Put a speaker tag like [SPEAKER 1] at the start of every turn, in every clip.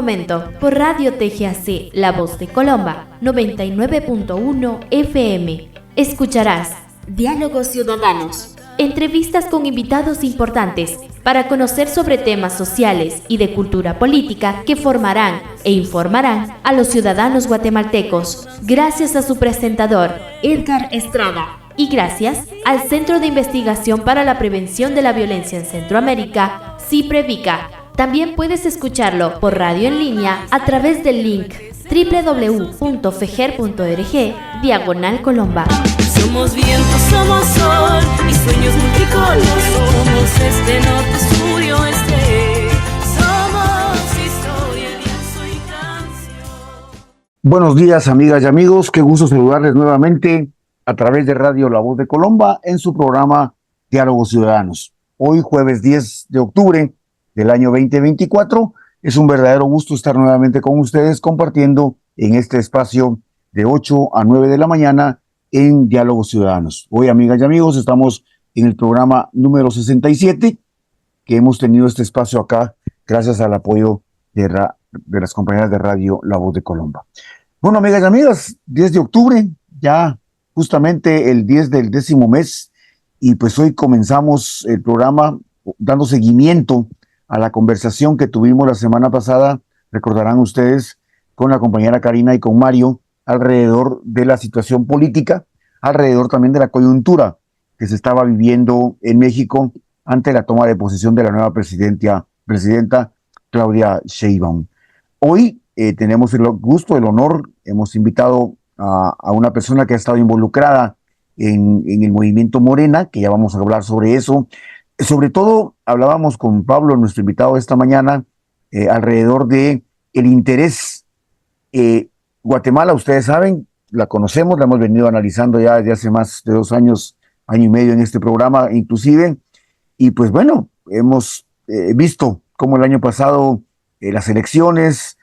[SPEAKER 1] momento, por Radio TGAC, La Voz de Colomba, 99.1 FM, escucharás Diálogos Ciudadanos. Entrevistas con invitados importantes para conocer sobre temas sociales y de cultura política que formarán e informarán a los ciudadanos guatemaltecos. Gracias a su presentador, Edgar Estrada. Y gracias al Centro de Investigación para la Prevención de la Violencia en Centroamérica, CIPREVICA. También puedes escucharlo por radio en línea a través del link www.fejer.org/Colomba.
[SPEAKER 2] Somos viento, somos sol y sueños multicolor. Somos este norte, sur y oeste. Somos historia, lienzo y canción.
[SPEAKER 3] Buenos días, amigas y amigos. Qué gusto saludarles nuevamente a través de Radio La Voz de Colomba en su programa Diálogos Ciudadanos. Hoy, jueves 10 de octubre del año 2024, es un verdadero gusto estar nuevamente con ustedes compartiendo en este espacio de 8 a 9 de la mañana en Diálogos Ciudadanos. Hoy, amigas y amigos, estamos en el programa número 67, que hemos tenido este espacio acá gracias al apoyo de las compañeras de Radio La Voz de Colomba. Bueno, amigas y amigas, 10 de octubre, ya justamente el 10 del 10º mes, y pues hoy comenzamos el programa dando seguimiento a la conversación que tuvimos la semana pasada, recordarán ustedes, con la compañera Karina y con Mario, alrededor de la situación política, alrededor también de la coyuntura que se estaba viviendo en México ante la toma de posesión de la nueva presidenta Claudia Sheinbaum. Hoy tenemos el gusto, el honor, hemos invitado a una persona que ha estado involucrada en el movimiento Morena, que ya vamos a hablar sobre eso. Sobre todo, hablábamos con Pablo, nuestro invitado esta mañana, alrededor de el interés. Guatemala, ustedes saben, la conocemos, la hemos venido analizando ya desde hace más de 2 años, año y medio en este programa inclusive, y pues bueno, hemos visto cómo el año pasado las elecciones,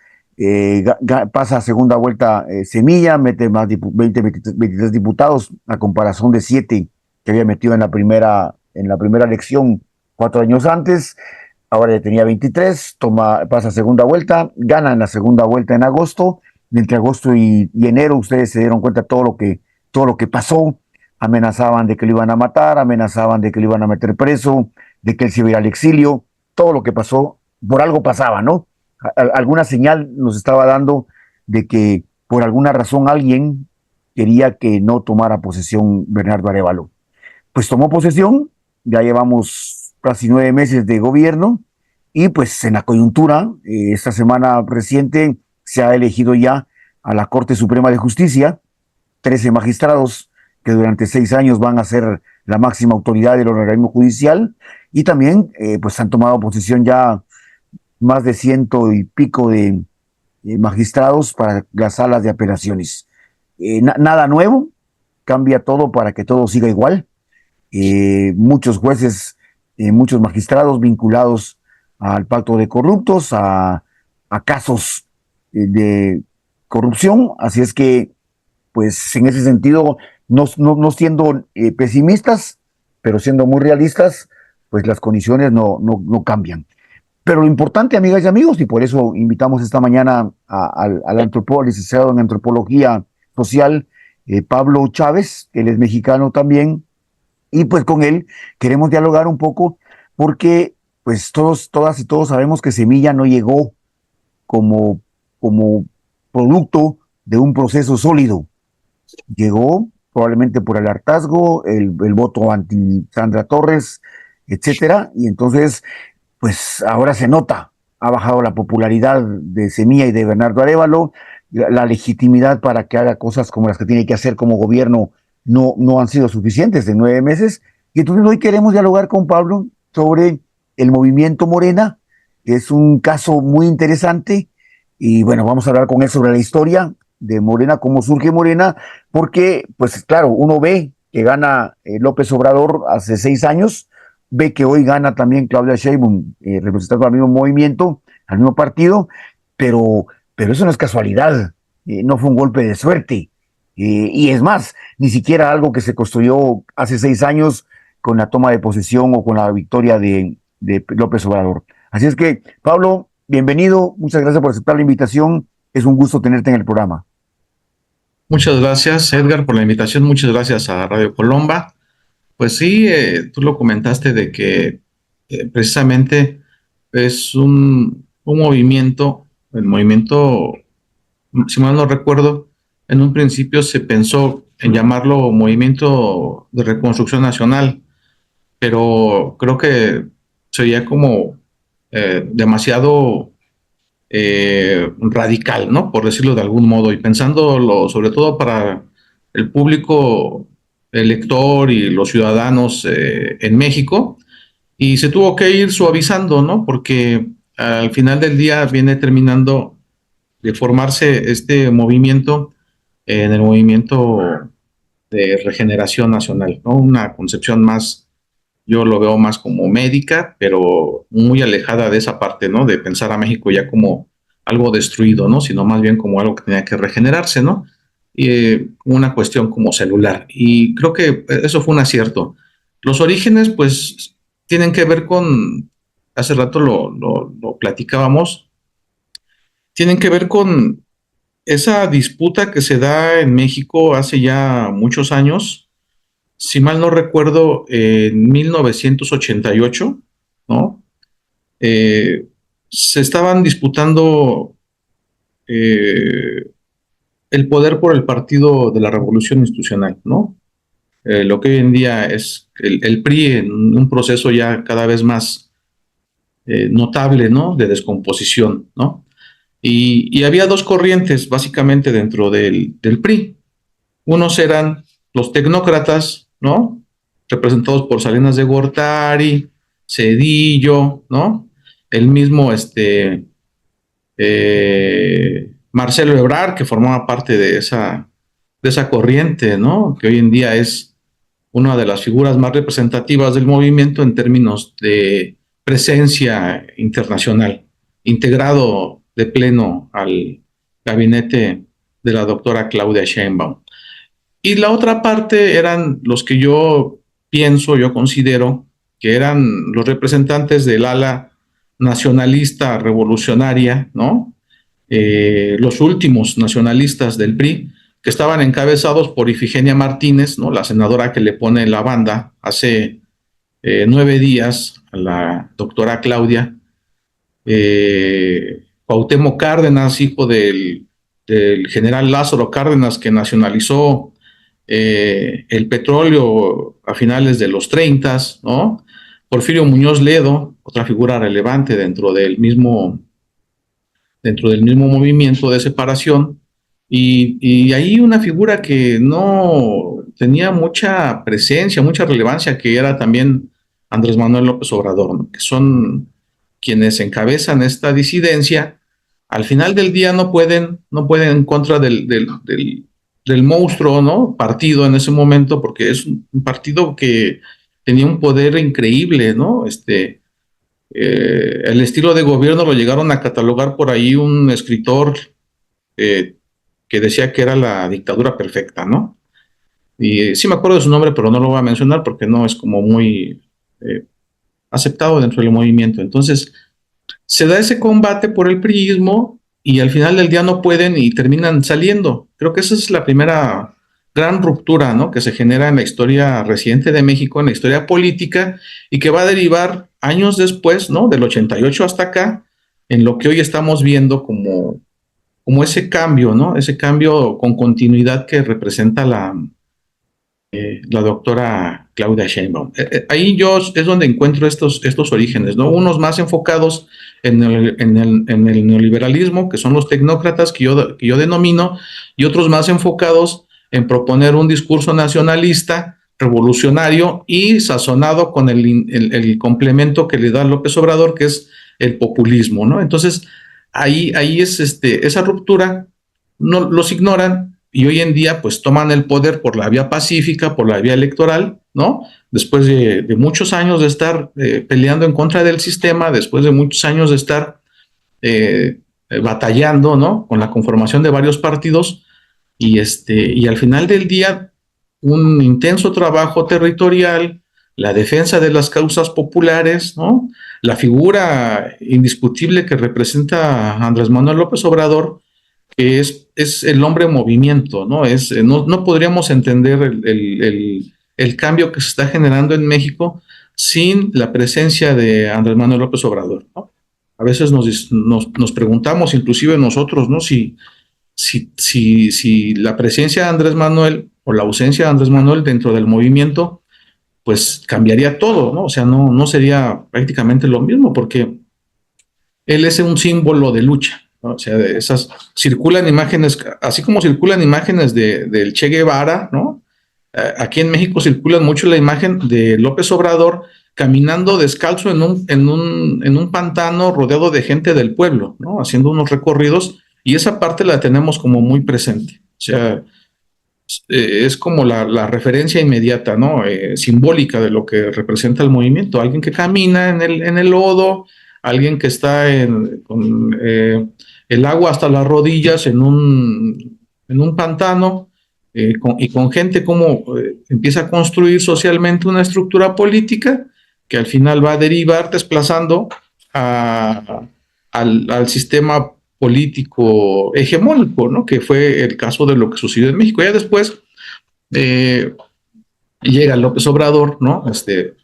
[SPEAKER 3] pasa a segunda vuelta Semilla, mete más 23 diputados, a comparación de 7 que había metido en la primera elección 4 años antes. Ahora ya tenía 23, pasa a segunda vuelta, gana en la segunda vuelta en agosto. Entre agosto y enero ustedes se dieron cuenta todo lo que pasó. Amenazaban de que lo iban a matar, amenazaban de que lo iban a meter preso, de que él se iba a ir al exilio. Todo lo que pasó, por algo pasaba, ¿no? Alguna señal nos estaba dando de que por alguna razón alguien quería que no tomara posesión Bernardo Arévalo. Pues tomó posesión, ya llevamos casi 9 meses de gobierno, y pues en la coyuntura, esta semana reciente, se ha elegido ya a la Corte Suprema de Justicia, 13 magistrados que durante 6 años van a ser la máxima autoridad del organismo judicial, y también pues han tomado posesión ya más de 100 y pico de magistrados para las salas de apelaciones. Nada nuevo, cambia todo para que todo siga igual. Muchos jueces, muchos magistrados vinculados al pacto de corruptos, a casos de corrupción, así es que, pues en ese sentido, no siendo pesimistas, pero siendo muy realistas, pues las condiciones no cambian. Pero lo importante, amigas y amigos, y por eso invitamos esta mañana al antropólogo, licenciado en Antropología Social, Pablo Chávez, él es mexicano también, y pues con él queremos dialogar un poco, porque pues todas y todos sabemos que Semilla no llegó como producto de un proceso sólido. Llegó probablemente por el hartazgo, el voto anti Sandra Torres, etcétera, y entonces pues ahora se nota, ha bajado la popularidad de Semilla y de Bernardo Arévalo, la legitimidad para que haga cosas como las que tiene que hacer como gobierno no han sido suficientes de 9 meses, y entonces hoy queremos dialogar con Pablo sobre el movimiento Morena, que es un caso muy interesante. Y bueno, vamos a hablar con él sobre la historia de Morena, cómo surge Morena, porque, pues claro, uno ve que gana López Obrador hace 6 años, ve que hoy gana también Claudia Sheinbaum, representando al mismo movimiento, al mismo partido, pero eso no es casualidad, no fue un golpe de suerte, y es más, ni siquiera algo que se construyó hace 6 años con la toma de posesión o con la victoria de López Obrador. Así es que, Pablo, Bienvenido, muchas gracias por aceptar la invitación. Es un gusto tenerte en el programa.
[SPEAKER 4] Muchas gracias, Edgar, por la invitación. Muchas gracias a Radio Colomba. Pues sí, tú lo comentaste de que precisamente es un movimiento, el movimiento, si mal no recuerdo, en un principio se pensó en llamarlo Movimiento de Reconstrucción Nacional, pero creo que sería como demasiado radical, ¿no? Por decirlo de algún modo, y pensándolo sobre todo para el público elector y los ciudadanos en México, y se tuvo que ir suavizando, ¿no? Porque al final del día viene terminando de formarse este movimiento en el movimiento de regeneración nacional, ¿no? Una concepción más, yo lo veo más como médica, pero muy alejada de esa parte, ¿no? De pensar a México ya como algo destruido, ¿no? Sino más bien como algo que tenía que regenerarse, ¿no? Y una cuestión como celular. Y creo que eso fue un acierto. Los orígenes, pues, tienen que ver con, hace rato lo platicábamos, tienen que ver con esa disputa que se da en México hace ya muchos años, si mal no recuerdo, en 1988, ¿no? Se estaban disputando el poder por el Partido de la Revolución Institucional, ¿no? Lo que hoy en día es el PRI en un proceso ya cada vez más notable, ¿no? De descomposición, ¿no? Y había dos corrientes básicamente dentro del PRI. Unos eran los tecnócratas, ¿no? Representados por Salinas de Gortari, Zedillo, ¿no? El mismo Marcelo Ebrard, que formaba parte de esa corriente, ¿no? Que hoy en día es una de las figuras más representativas del movimiento en términos de presencia internacional, integrado de pleno al gabinete de la doctora Claudia Sheinbaum. Y la otra parte eran los que yo pienso, yo considero que eran los representantes del ala nacionalista revolucionaria, ¿no? Los últimos nacionalistas del PRI, que estaban encabezados por Ifigenia Martínez, ¿no? La senadora que le pone la banda hace 9 días a la doctora Claudia, Cuauhtémoc Cárdenas, hijo del general Lázaro Cárdenas, que nacionalizó el petróleo a finales de los 30, ¿no? Porfirio Muñoz Ledo, otra figura relevante dentro del mismo movimiento de separación, y ahí una figura que no tenía mucha presencia, mucha relevancia, que era también Andrés Manuel López Obrador, ¿no? Que son quienes encabezan esta disidencia. Al final del día no pueden en contra del monstruo, ¿no? Partido en ese momento, porque es un partido que tenía un poder increíble, ¿no? El estilo de gobierno lo llegaron a catalogar por ahí un escritor que decía que era la dictadura perfecta, ¿no? Y sí me acuerdo de su nombre, pero no lo voy a mencionar porque no es como muy aceptado dentro del movimiento. Entonces, se da ese combate por el priismo y al final del día no pueden y terminan saliendo. Creo que esa es la primera gran ruptura, ¿no? Que se genera en la historia reciente de México, en la historia política, y que va a derivar años después, ¿no? Del 88 hasta acá, en lo que hoy estamos viendo como ese cambio, ¿no? Ese cambio con continuidad que representa la doctora Claudia Sheinbaum. Ahí yo es donde encuentro estos orígenes, ¿no? Unos más enfocados en el neoliberalismo, que son los tecnócratas que yo denomino, y otros más enfocados en proponer un discurso nacionalista, revolucionario y sazonado con el complemento que le da López Obrador, que es el populismo, ¿no? Entonces, ahí es esa ruptura, no los ignoran, y hoy en día pues toman el poder por la vía pacífica, por la vía electoral, ¿no? Después de muchos años de estar peleando en contra del sistema, después de muchos años de estar batallando, ¿no? Con la conformación de varios partidos, y al final del día un intenso trabajo territorial, la defensa de las causas populares, ¿no? La figura indiscutible que representa a Andrés Manuel López Obrador, que es el hombre en movimiento, ¿no? No podríamos entender el cambio que se está generando en México sin la presencia de Andrés Manuel López Obrador, ¿no? A veces nos preguntamos, inclusive nosotros, ¿no? Si la presencia de Andrés Manuel o la ausencia de Andrés Manuel dentro del movimiento, pues cambiaría todo, ¿no? O sea, no sería prácticamente lo mismo, porque él es un símbolo de lucha, ¿no? O sea, circulan imágenes, así como circulan imágenes del Che Guevara, ¿no? Aquí en México circula mucho la imagen de López Obrador caminando descalzo en un pantano rodeado de gente del pueblo, ¿no? Haciendo unos recorridos, y esa parte la tenemos como muy presente. O sea, es como la referencia inmediata, ¿no? Simbólica de lo que representa el movimiento. Alguien que camina en el lodo, alguien que está con el agua hasta las rodillas en un pantano, y con gente como empieza a construir socialmente una estructura política que al final va a derivar desplazando al sistema político hegemónico, ¿no? Que fue el caso de lo que sucedió en México. Ya después llega López Obrador, ¿no?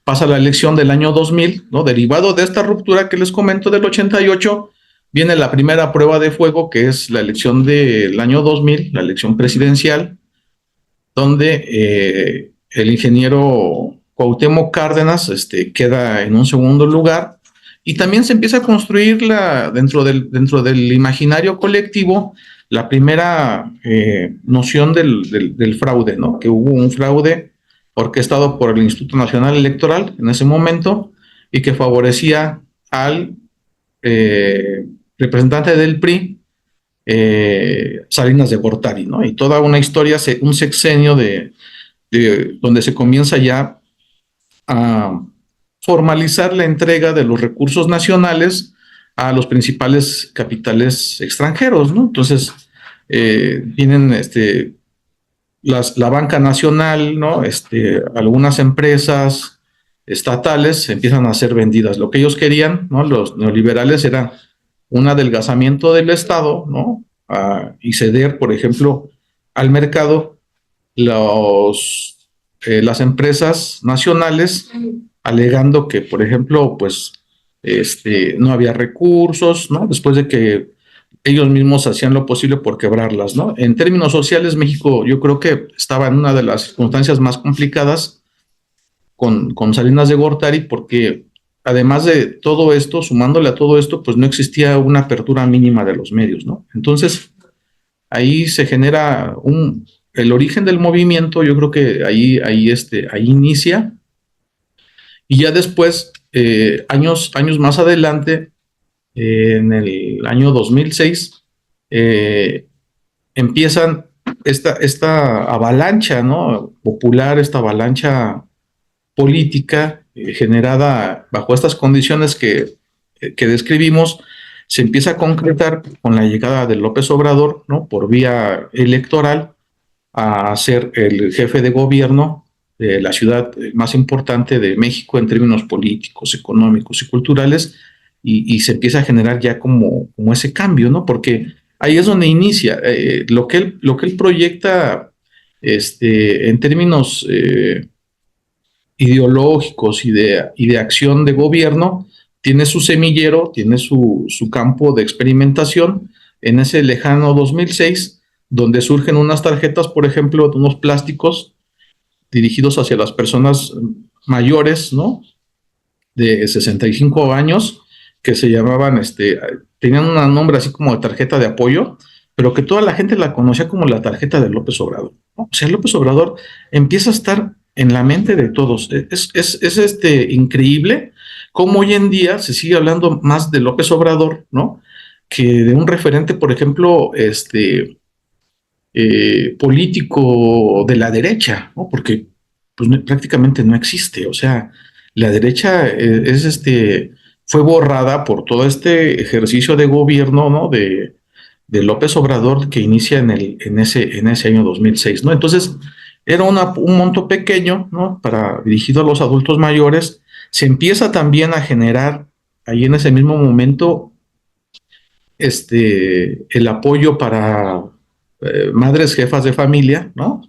[SPEAKER 4] Pasa la elección del año 2000, ¿no? Derivado de esta ruptura que les comento del 88, viene la primera prueba de fuego, que es la elección del año 2000, la elección presidencial, donde el ingeniero Cuauhtémoc Cárdenas queda en un segundo lugar, y también se empieza a construir dentro del imaginario colectivo la primera noción del fraude, ¿no? Que hubo un fraude orquestado por el Instituto Nacional Electoral en ese momento, y que favorecía al representante del PRI, Salinas de Gortari, ¿no? Y toda una historia, un sexenio donde se comienza ya a formalizar la entrega de los recursos nacionales a los principales capitales extranjeros, ¿no? Entonces, vienen la banca nacional, ¿no? Algunas empresas estatales empiezan a ser vendidas. Lo que ellos querían, ¿no? Los neoliberales, era un adelgazamiento del Estado, ¿no? Y ceder, por ejemplo, al mercado las empresas nacionales, alegando que, por ejemplo, pues no había recursos, ¿no? Después de que ellos mismos hacían lo posible por quebrarlas, ¿no? En términos sociales, México, yo creo que estaba en una de las circunstancias más complicadas con Salinas de Gortari, porque además de todo esto, sumándole a todo esto, pues no existía una apertura mínima de los medios, ¿no? Entonces, ahí se genera el origen del movimiento. Yo creo que ahí inicia, y ya después, años más adelante, en el año 2006, empiezan esta avalancha, ¿no? Popular, esta avalancha política generada bajo estas condiciones que describimos. Se empieza a concretar con la llegada de López Obrador, ¿no? Por vía electoral, a ser el jefe de gobierno de la ciudad más importante de México en términos políticos, económicos y culturales, y se empieza a generar ya como ese cambio, ¿no? Porque ahí es donde inicia lo que él proyecta en términos ideológicos y de acción de gobierno. Tiene su semillero, tiene su campo de experimentación en ese lejano 2006, donde surgen unas tarjetas, por ejemplo, de unos plásticos dirigidos hacia las personas mayores, ¿no? De 65 años, que se llamaban, tenían un nombre así como de tarjeta de apoyo, pero que toda la gente la conocía como la tarjeta de López Obrador, ¿no? O sea, López Obrador empieza a estar en la mente de todos. Es increíble cómo hoy en día se sigue hablando más de López Obrador, ¿no? Que de un referente, por ejemplo, político de la derecha, ¿no? Porque pues, prácticamente no existe. O sea, la derecha fue borrada por todo este ejercicio de gobierno, ¿no? De López Obrador, que inicia en ese año 2006, ¿no? Entonces, era un monto pequeño, ¿no? Dirigido a los adultos mayores. Se empieza también a generar ahí en ese mismo momento el apoyo para madres jefas de familia, ¿no?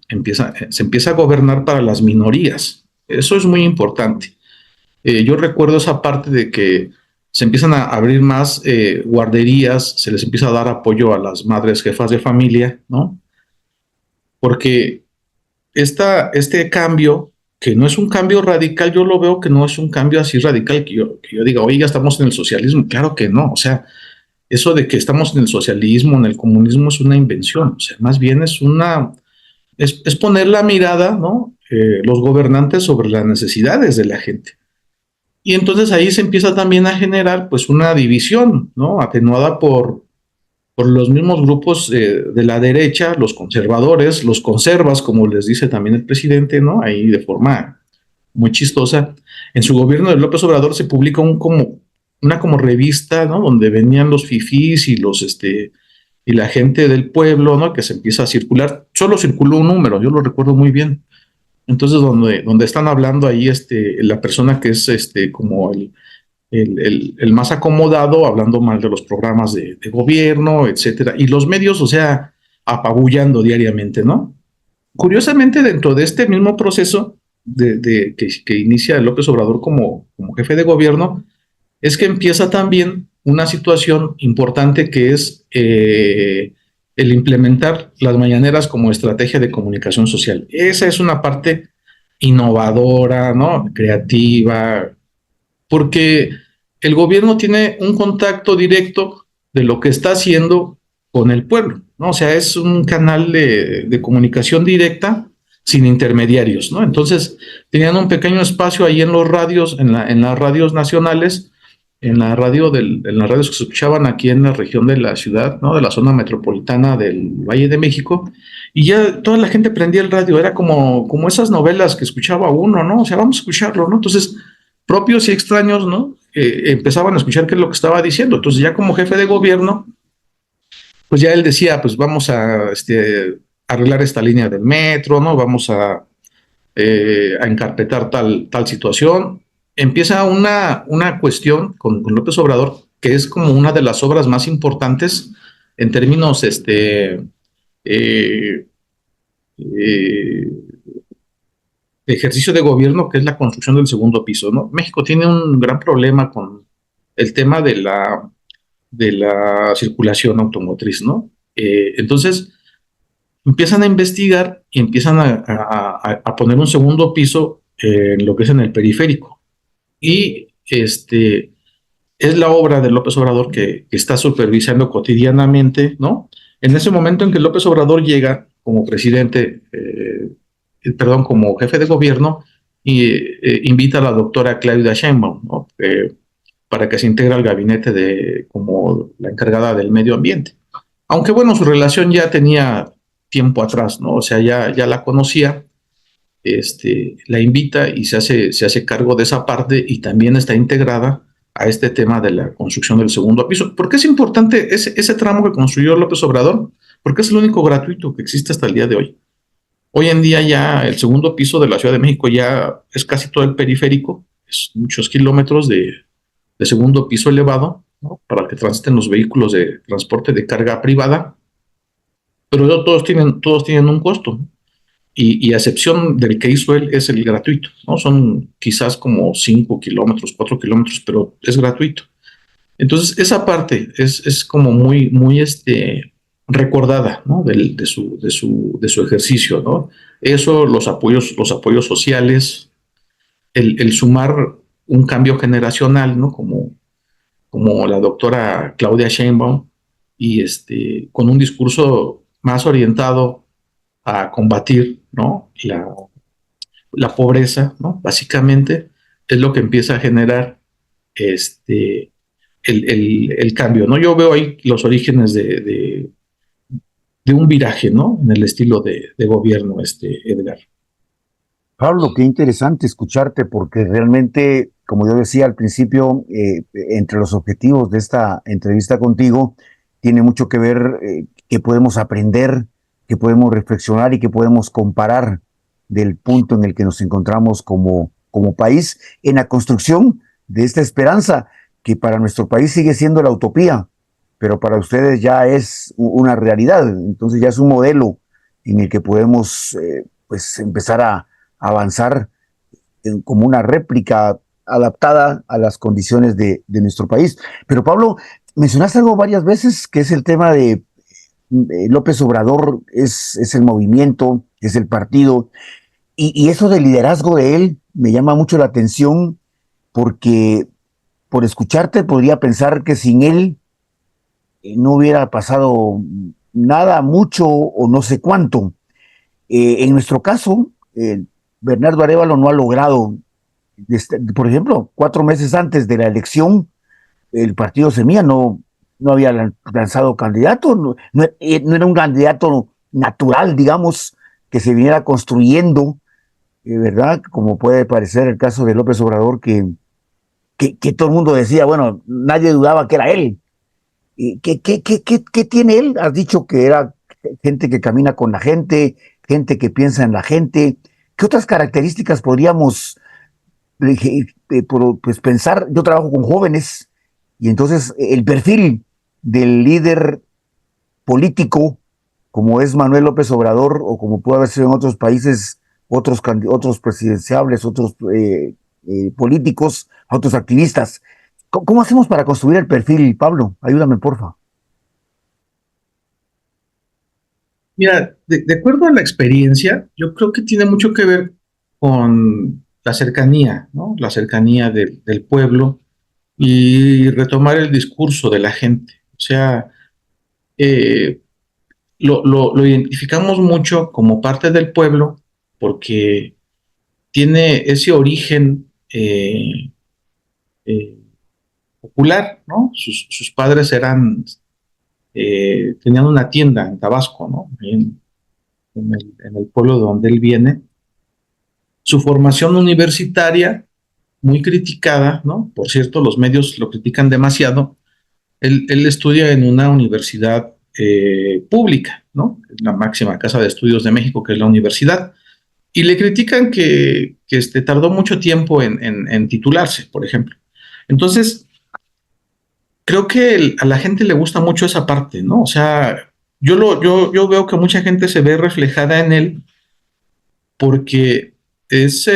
[SPEAKER 4] Se empieza a gobernar para las minorías. Eso es muy importante. Yo recuerdo esa parte de que se empiezan a abrir más guarderías, se les empieza a dar apoyo a las madres jefas de familia, ¿no? Porque este cambio, que no es un cambio radical, yo lo veo que no es un cambio así radical, que yo diga, oye, ya estamos en el socialismo. Claro que no, o sea, eso de que estamos en el socialismo, en el comunismo, es una invención, o sea, más bien es poner la mirada, ¿no? Los gobernantes sobre las necesidades de la gente. Y entonces ahí se empieza también a generar pues una división, ¿no? Atenuada por los mismos grupos de la derecha, los conservadores, los conservas, como les dice también el presidente, ¿no? Ahí de forma muy chistosa. En su gobierno de López Obrador se publica una como revista, ¿no? Donde venían los fifís y y la gente del pueblo, ¿no? Que se empieza a circular. Solo circuló un número, yo lo recuerdo muy bien. Entonces, donde están hablando ahí la persona que es como el más acomodado, hablando mal de los programas de gobierno, etcétera, y los medios, o sea, apabullando diariamente, ¿no? Curiosamente, dentro de este mismo proceso que inicia López Obrador como jefe de gobierno, es que empieza también una situación importante que es el implementar las mañaneras como estrategia de comunicación social. Esa es una parte innovadora, ¿no? Creativa, porque el gobierno tiene un contacto directo de lo que está haciendo con el pueblo, ¿no? O sea, es un canal de comunicación directa sin intermediarios, ¿no? Entonces, tenían un pequeño espacio ahí en los radios, en las radios nacionales, en las radios que se escuchaban aquí en la región de la ciudad, ¿no? De la zona metropolitana del Valle de México, y ya toda la gente prendía el radio, era como esas novelas que escuchaba uno, ¿no? O sea, vamos a escucharlo, ¿no? Entonces, propios y extraños, ¿no? Empezaban a escuchar qué es lo que estaba diciendo. Entonces, ya como jefe de gobierno, pues ya él decía, pues vamos a arreglar esta línea del metro, ¿no? Vamos a encarpetar tal situación. Empieza una cuestión con López Obrador, que es como una de las obras más importantes en términos eh, ejercicio de gobierno, que es la construcción del segundo piso, ¿no? México tiene un gran problema con el tema de la circulación automotriz, ¿no? Entonces, empiezan a investigar y empiezan a poner un segundo piso en lo que es en el periférico. Y es la obra de López Obrador que está supervisando cotidianamente, ¿no? En ese momento en que López Obrador llega como presidente, como jefe de gobierno, y invita a la doctora Claudia Sheinbaum, ¿no? Para que se integre al gabinete como la encargada del medio ambiente. Aunque bueno, su relación ya tenía tiempo atrás, ¿no? O sea, ya la conocía, la invita y se hace cargo de esa parte y también está integrada a este tema de la construcción del segundo piso. ¿Por qué es importante ese tramo que construyó López Obrador? Porque es el único gratuito que existe hasta el día de hoy. Hoy en día ya el segundo piso de la Ciudad de México ya es casi todo el periférico, es muchos kilómetros de segundo piso elevado, ¿no? Para que transiten los vehículos de transporte de carga privada, pero todos tienen un costo, ¿no? Y a excepción del que hizo él, es el gratuito, ¿no? Son quizás como 5 kilómetros, 4 kilómetros, pero es gratuito. Entonces, esa parte es como muy recordada, ¿no? De su ejercicio, ¿no? Eso, los apoyos sociales, el sumar un cambio generacional, ¿no? Como la doctora Claudia Sheinbaum, y con un discurso más orientado a combatir, ¿no? La pobreza, ¿no? Básicamente es lo que empieza a generar el cambio, ¿no? Yo veo ahí los orígenes de un viraje, ¿no? En el estilo de gobierno, Edgar.
[SPEAKER 3] Pablo, qué interesante escucharte porque realmente, como yo decía al principio, entre los objetivos de esta entrevista contigo, tiene mucho que ver que podemos aprender, que podemos reflexionar y que podemos comparar del punto en el que nos encontramos como país, en la construcción de esta esperanza que para nuestro país sigue siendo la utopía, pero para ustedes ya es una realidad. Entonces ya es un modelo en el que podemos pues empezar a avanzar como una réplica adaptada a las condiciones de nuestro país. Pero Pablo, mencionaste algo varias veces, que es el tema de López Obrador, es el movimiento, es el partido, y eso del liderazgo de él me llama mucho la atención, porque por escucharte podría pensar que sin él no hubiera pasado nada, mucho o no sé cuánto. En nuestro caso, Bernardo Arévalo no ha logrado, por ejemplo, 4 meses antes de la elección, el partido Semilla no había lanzado candidato, no era un candidato natural, digamos, que se viniera construyendo, ¿verdad? Como puede parecer el caso de López Obrador, que todo el mundo decía, bueno, nadie dudaba que era él. ¿Qué tiene él? Has dicho que era gente que camina con la gente que piensa en la gente. ¿Qué otras características podríamos pues pensar? Yo trabajo con jóvenes y entonces el perfil del líder político, como es Manuel López Obrador o como puede haber sido en otros países, otros presidenciables, otros políticos, otros activistas. ¿Cómo hacemos para construir el perfil, Pablo? Ayúdame, porfa.
[SPEAKER 4] Mira, de acuerdo a la experiencia, yo creo que tiene mucho que ver con la cercanía, ¿no? La cercanía del pueblo y retomar el discurso de la gente. O sea, eh, lo identificamos mucho como parte del pueblo porque tiene ese origen eh, popular, ¿no? Sus padres tenían una tienda en Tabasco, ¿no? En el pueblo de donde él viene. Su formación universitaria, muy criticada, ¿no? Por cierto, los medios lo critican demasiado. Él estudia en una universidad pública, ¿no? La máxima casa de estudios de México, que es la universidad. Y le critican que tardó mucho tiempo en titularse, por ejemplo. Entonces, creo que a la gente le gusta mucho esa parte, ¿no? O sea, yo veo que mucha gente se ve reflejada en él porque es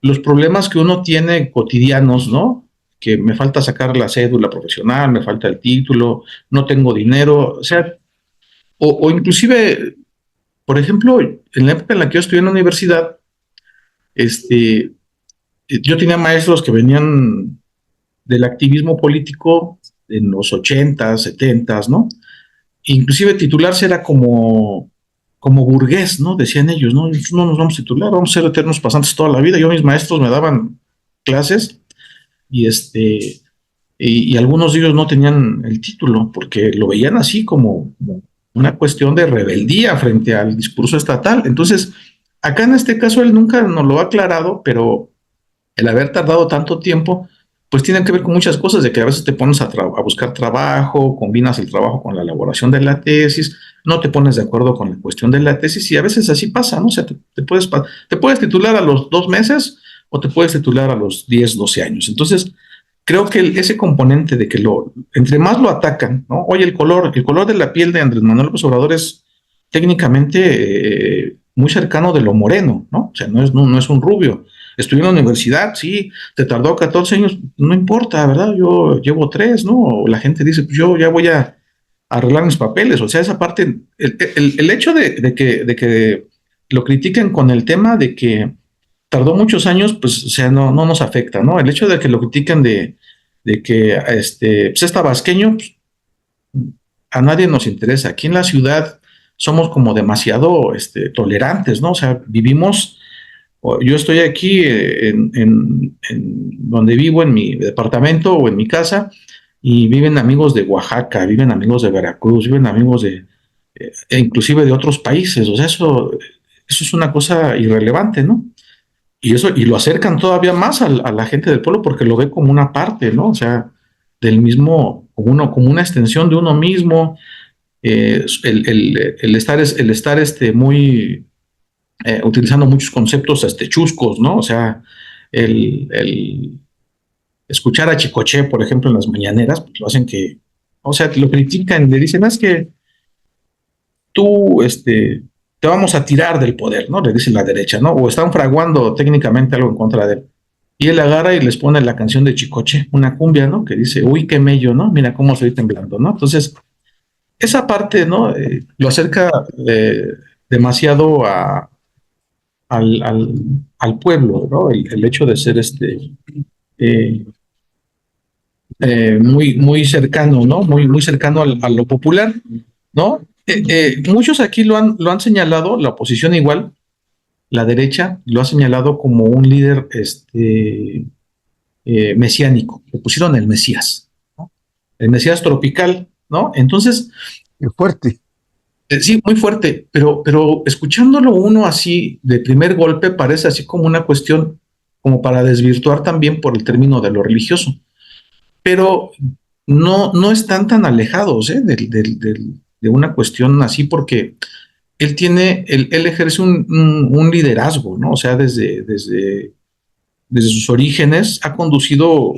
[SPEAKER 4] los problemas que uno tiene cotidianos, ¿no? Que me falta sacar la cédula profesional, me falta el título, no tengo dinero, o sea, o inclusive, por ejemplo, en la época en la que yo estudié en la universidad, yo tenía maestros que venían del activismo político en los 80s, 70s, ¿no? Inclusive titularse era como burgués, ¿no? Decían ellos, ¿no? Nosotros no nos vamos a titular, vamos a ser eternos pasantes toda la vida. Yo, mis maestros me daban clases y y algunos de ellos no tenían el título porque lo veían así como una cuestión de rebeldía frente al discurso estatal. Entonces, acá en este caso él nunca nos lo ha aclarado, pero el haber tardado tanto tiempo, pues tiene que ver con muchas cosas, de que a veces te pones a buscar trabajo, combinas el trabajo con la elaboración de la tesis, no te pones de acuerdo con la cuestión de la tesis y a veces así pasa, ¿no? O sea, te puedes titular a los 2 meses o te puedes titular a los 10, 12 años. Entonces, creo que ese componente de que entre más lo atacan, ¿no? Oye, el color de la piel de Andrés Manuel López Obrador es técnicamente muy cercano de lo moreno, ¿no? O sea, no es un rubio. Estudié en la universidad, sí, te tardó 14 años, no importa, ¿verdad? Yo llevo 3, ¿no? O la gente dice, pues yo ya voy a arreglar mis papeles. O sea, esa parte, el hecho de que lo critiquen con el tema de que tardó muchos años, pues, o sea, no nos afecta, ¿no? El hecho de que lo critiquen de que pues es tabasqueño, pues, a nadie nos interesa. Aquí en la ciudad somos como demasiado tolerantes, ¿no? O sea, yo estoy aquí en donde vivo, en mi departamento o en mi casa, y viven amigos de Oaxaca, viven amigos de Veracruz, viven amigos e inclusive de otros países. O sea, eso es una cosa irrelevante, ¿no? Y lo acercan todavía más a la gente del pueblo porque lo ve como una parte, ¿no? O sea, del mismo, como una extensión de uno mismo. El estar muy utilizando muchos conceptos chuscos, ¿no? O sea, el escuchar a Chicoche, por ejemplo, en las mañaneras, pues lo hacen que, o sea, lo critican, le dicen, es que tú, te vamos a tirar del poder, ¿no? Le dice la derecha, ¿no? O están fraguando técnicamente algo en contra de él. Y él agarra y les pone la canción de Chicoche, una cumbia, ¿no? Que dice, uy, qué mello, ¿no? Mira cómo estoy temblando, ¿no? Entonces, esa parte, ¿no? Lo acerca demasiado al pueblo, ¿no? El hecho de ser eh, muy cercano, ¿no? Muy cercano a lo popular, ¿no? Muchos aquí lo han señalado, la oposición igual, la derecha lo ha señalado como un líder mesiánico. Le pusieron el Mesías, ¿no? El Mesías tropical, ¿no? Entonces,
[SPEAKER 3] Qué fuerte.
[SPEAKER 4] sí, muy fuerte, pero escuchándolo uno así de primer golpe parece así como una cuestión como para desvirtuar también por el término de lo religioso, pero no están tan alejados de una cuestión así porque él ejerce un liderazgo, ¿no? O sea, desde sus orígenes ha conducido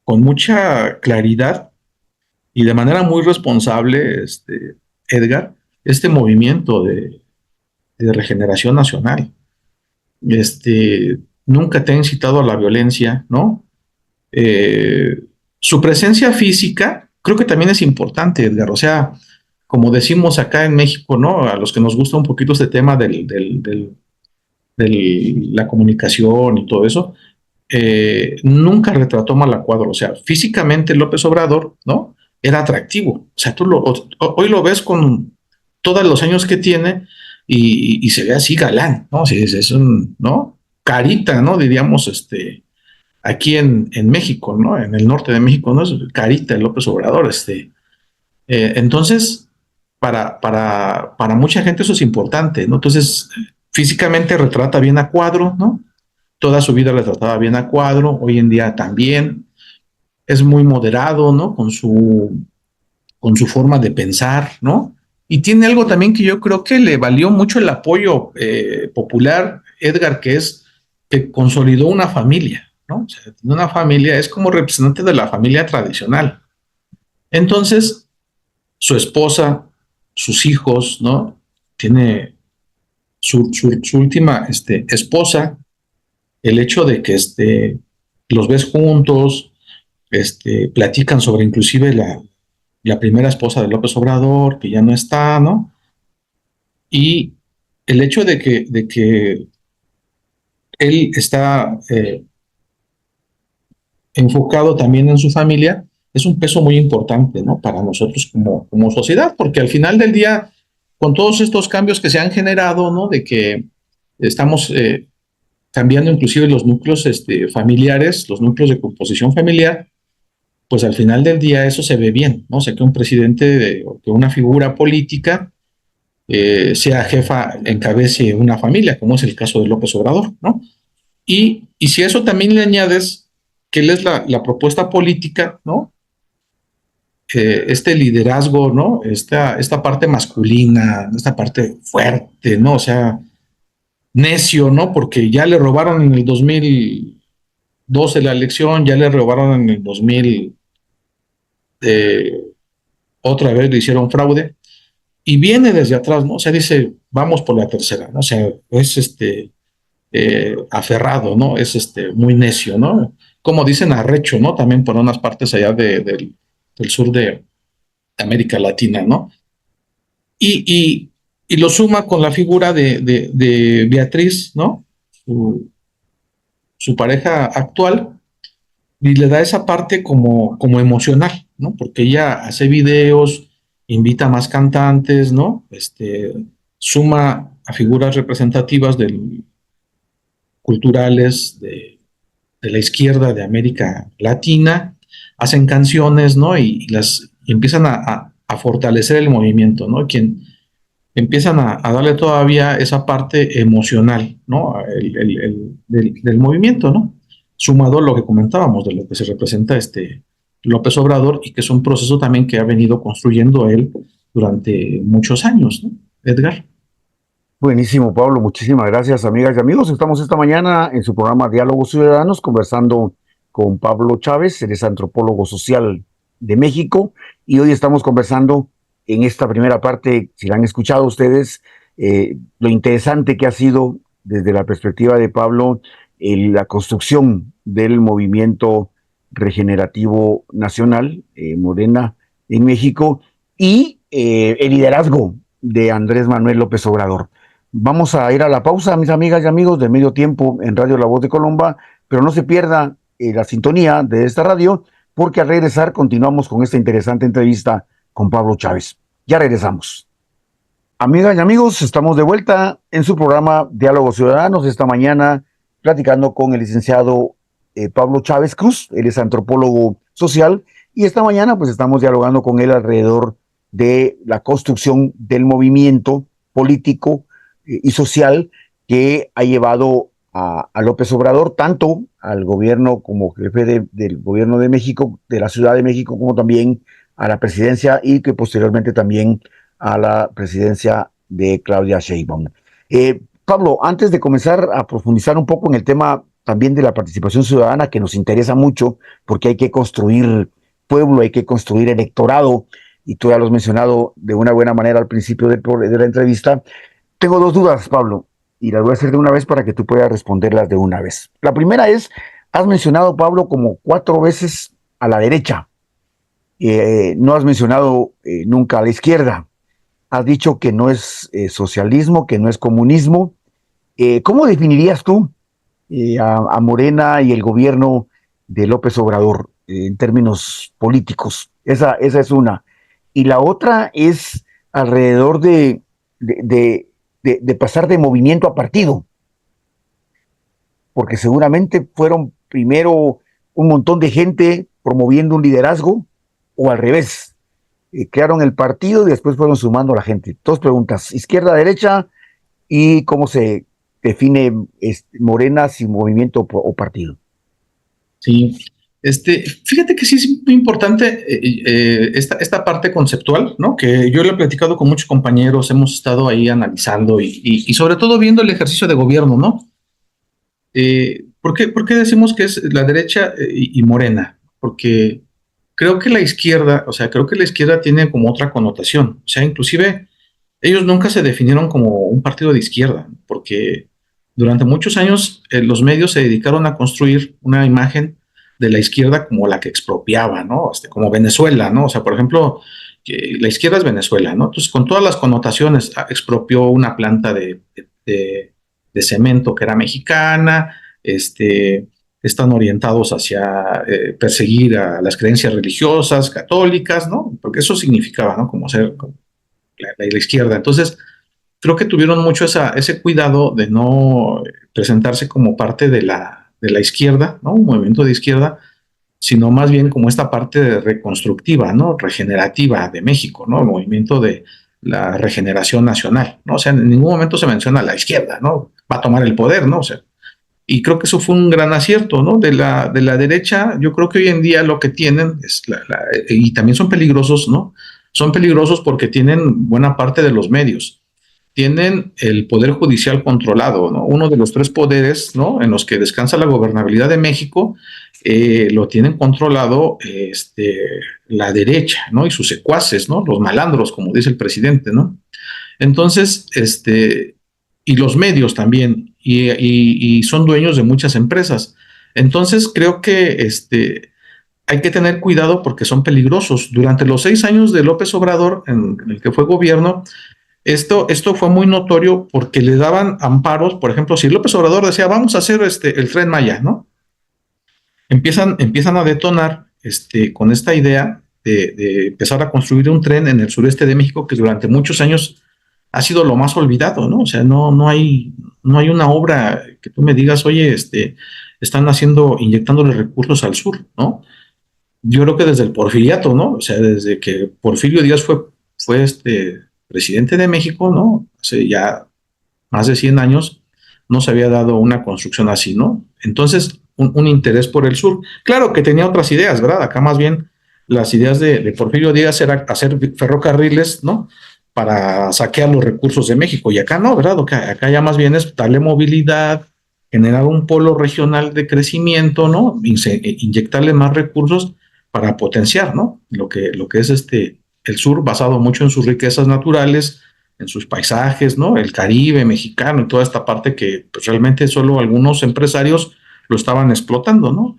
[SPEAKER 4] con mucha claridad y de manera muy responsable, Edgar, este movimiento de regeneración nacional. Nunca te ha incitado a la violencia, ¿no? Eh, Su presencia física creo que también es importante, Edgar. O sea, como decimos acá en México, ¿no? A los que nos gusta un poquito este tema de la comunicación y todo eso, nunca retrató mal a cuadro. O sea, físicamente López Obrador, ¿no? Era atractivo. O sea, hoy lo ves con todos los años que tiene y se ve así galán, ¿no? Sí, es un, ¿no? Carita, ¿no? Diríamos, aquí en México, ¿no? En el norte de México, ¿no? Es carita el López Obrador, entonces, para mucha gente eso es importante, ¿no? Entonces, físicamente retrata bien a cuadro, ¿no? Toda su vida retrataba bien a cuadro, hoy en día también. Es muy moderado, ¿no? Con su forma de pensar, ¿no? Y tiene algo también que yo creo que le valió mucho el apoyo popular, Edgar, que es que consolidó una familia, ¿no? O sea, tiene una familia, es como representante de la familia tradicional. Entonces, su esposa, sus hijos, ¿no? Tiene su última esposa, el hecho de que los ves juntos, platican sobre inclusive la primera esposa de López Obrador, que ya no está, ¿no? Y el hecho de que él está enfocado también en su familia es un peso muy importante, ¿no? Para nosotros como sociedad, porque al final del día, con todos estos cambios que se han generado, ¿no? De que estamos cambiando inclusive los núcleos familiares, los núcleos de composición familiar, pues al final del día eso se ve bien, ¿no? O sea, que un presidente o que una figura política sea jefa, encabece una familia, como es el caso de López Obrador, ¿no? Y si a eso también le añades que él es la propuesta política, ¿no? Este liderazgo, ¿no? Esta parte masculina, esta parte fuerte, ¿no? O sea, necio, ¿no? Porque ya le robaron en el 2012 la elección, ya le robaron en el 2000, otra vez le hicieron fraude, y viene desde atrás, ¿no? O sea, dice, vamos por la tercera, ¿no? O sea, es aferrado, ¿no? Es muy necio, ¿no? Como dicen arrecho, ¿no? También por unas partes allá del sur de América Latina, ¿no? Y, y lo suma con la figura de Beatriz, ¿no? Su pareja actual, y le da esa parte como emocional, ¿no? Porque ella hace videos, invita a más cantantes, ¿no? Suma a figuras representativas culturales de la izquierda de América Latina, hacen canciones, ¿no? Y empiezan a fortalecer el movimiento, ¿no? Empiezan a darle todavía esa parte emocional, ¿no? Del movimiento, ¿no? Sumado a lo que comentábamos, de lo que se representa López Obrador, y que es un proceso también que ha venido construyendo él durante muchos años, ¿no? Edgar.
[SPEAKER 3] Buenísimo, Pablo. Muchísimas gracias, amigas y amigos. Estamos esta mañana en su programa Diálogos Ciudadanos conversando con Pablo Chávez, él es antropólogo social de México, y hoy estamos conversando en esta primera parte, si la han escuchado ustedes, lo interesante que ha sido desde la perspectiva de Pablo la construcción del movimiento regenerativo nacional, Morena, en México, y el liderazgo de Andrés Manuel López Obrador. Vamos a ir a la pausa, mis amigas y amigos de Medio Tiempo en Radio La Voz de Colomba, pero no se pierda la sintonía de esta radio, porque al regresar continuamos con esta interesante entrevista con Pablo Chávez. Ya regresamos. Amigas y amigos, estamos de vuelta en su programa Diálogos Ciudadanos, esta mañana platicando con el licenciado Pablo Chávez Cruz, él es antropólogo social, y esta mañana pues estamos dialogando con él alrededor de la construcción del movimiento político y social que ha llevado a López Obrador, tanto al gobierno como jefe del gobierno de México, de la Ciudad de México, como también a la presidencia y que posteriormente también a la presidencia de Claudia Sheinbaum. Pablo, antes de comenzar a profundizar un poco en el tema también de la participación ciudadana, que nos interesa mucho, porque hay que construir pueblo, hay que construir electorado, y tú ya lo has mencionado de una buena manera al principio de la entrevista. Tengo dos dudas, Pablo, y las voy a hacer de una vez para que tú puedas responderlas de una vez. La primera es, has mencionado, Pablo, como 4 veces a la derecha. No has mencionado nunca a la izquierda. Has dicho que no es socialismo, que no es comunismo. ¿Cómo definirías tú a Morena y el gobierno de López Obrador en términos políticos? Esa es una. Y la otra es alrededor de pasar de movimiento a partido, porque seguramente fueron primero un montón de gente promoviendo un liderazgo, o al revés, crearon el partido y después fueron sumando a la gente. Dos preguntas, izquierda, derecha, y cómo se define Morena, si movimiento o partido.
[SPEAKER 4] Sí, fíjate que sí es muy importante esta parte conceptual, ¿no? Que yo lo he platicado con muchos compañeros, hemos estado ahí analizando y sobre todo viendo el ejercicio de gobierno, ¿no? ¿Por qué decimos que es la derecha y Morena? Porque creo que la izquierda tiene como otra connotación. O sea, inclusive ellos nunca se definieron como un partido de izquierda, porque durante muchos años los medios se dedicaron a construir una imagen de la izquierda como la que expropiaba, ¿no? Como Venezuela, ¿no? O sea, por ejemplo, que la izquierda es Venezuela, ¿no? Entonces, con todas las connotaciones, expropió una planta de cemento que era mexicana, están orientados hacia perseguir a las creencias religiosas, católicas, ¿no? Porque eso significaba, ¿no? Como ser la izquierda. Entonces, creo que tuvieron mucho ese cuidado de no presentarse como parte de la izquierda, ¿no? Un movimiento de izquierda, sino más bien como esta parte reconstructiva, ¿no? Regenerativa de México, ¿no? El movimiento de la regeneración nacional, ¿no? O sea, en ningún momento se menciona la izquierda, ¿no? Va a tomar el poder, ¿no? O sea, y creo que eso fue un gran acierto, ¿no? De la derecha, yo creo que hoy en día lo que tienen es y también son peligrosos, ¿no? Son peligrosos porque tienen buena parte de los medios. Tienen el poder judicial controlado, ¿no? Uno de los 3 poderes, ¿no? En los que descansa la gobernabilidad de México, lo tienen controlado la derecha, ¿no? Y sus secuaces, ¿no? Los malandros, como dice el presidente, ¿no? Entonces, y los medios también, y son dueños de muchas empresas. Entonces, creo que hay que tener cuidado porque son peligrosos. Durante los 6 años de López Obrador, en el que fue gobierno, esto fue muy notorio porque le daban amparos. Por ejemplo, si López Obrador decía, vamos a hacer el Tren Maya, ¿no? Empiezan a detonar con esta idea de empezar a construir un tren en el sureste de México que durante muchos años ha sido lo más olvidado, ¿no? O sea, no hay una obra que tú me digas, oye, están inyectándole recursos al sur, ¿no? Yo creo que desde el porfiriato, ¿no? O sea, desde que Porfirio Díaz fue presidente de México, ¿no? Hace ya más de 100 años, no se había dado una construcción así, ¿no? Entonces, un interés por el sur. Claro que tenía otras ideas, ¿verdad? Acá más bien las ideas de Porfirio Díaz era hacer ferrocarriles, ¿no? para saquear los recursos de México. Y acá no, ¿verdad? Acá ya más bien es darle movilidad, generar un polo regional de crecimiento, ¿no? Inyectarle más recursos para potenciar, ¿no? Lo que es el sur, basado mucho en sus riquezas naturales, en sus paisajes, ¿no? El Caribe mexicano y toda esta parte que pues, realmente solo algunos empresarios lo estaban explotando, ¿no?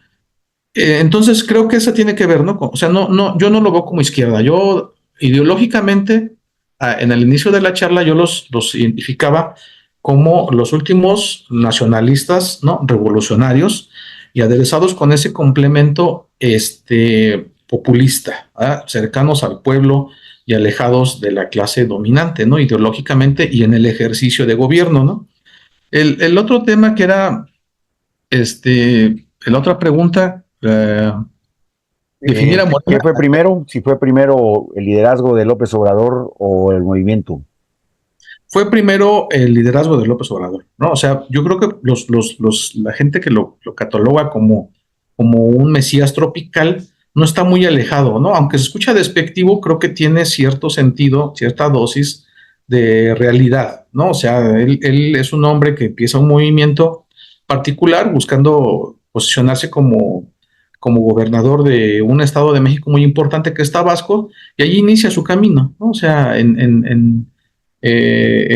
[SPEAKER 4] Entonces creo que eso tiene que ver, ¿no? O sea, yo no lo veo como izquierda. Yo ideológicamente, en el inicio de la charla, yo los identificaba como los últimos nacionalistas, ¿no? Revolucionarios y aderezados con ese complemento populista, ¿verdad? Cercanos al pueblo y alejados de la clase dominante, ¿no? Ideológicamente y en el ejercicio de gobierno, ¿no? El otro tema que era, la otra pregunta, definir a
[SPEAKER 3] ¿Qué
[SPEAKER 4] Morena.
[SPEAKER 3] fue primero? Si fue primero el liderazgo de López Obrador o el movimiento.
[SPEAKER 4] Fue primero el liderazgo de López Obrador, ¿no? O sea, yo creo que la gente que lo cataloga como un mesías tropical no está muy alejado, ¿no? Aunque se escucha despectivo, creo que tiene cierto sentido, cierta dosis de realidad, ¿no? O sea, él es un hombre que empieza un movimiento particular buscando posicionarse como gobernador de un estado de México muy importante que es Tabasco, y allí inicia su camino, ¿no? O sea, en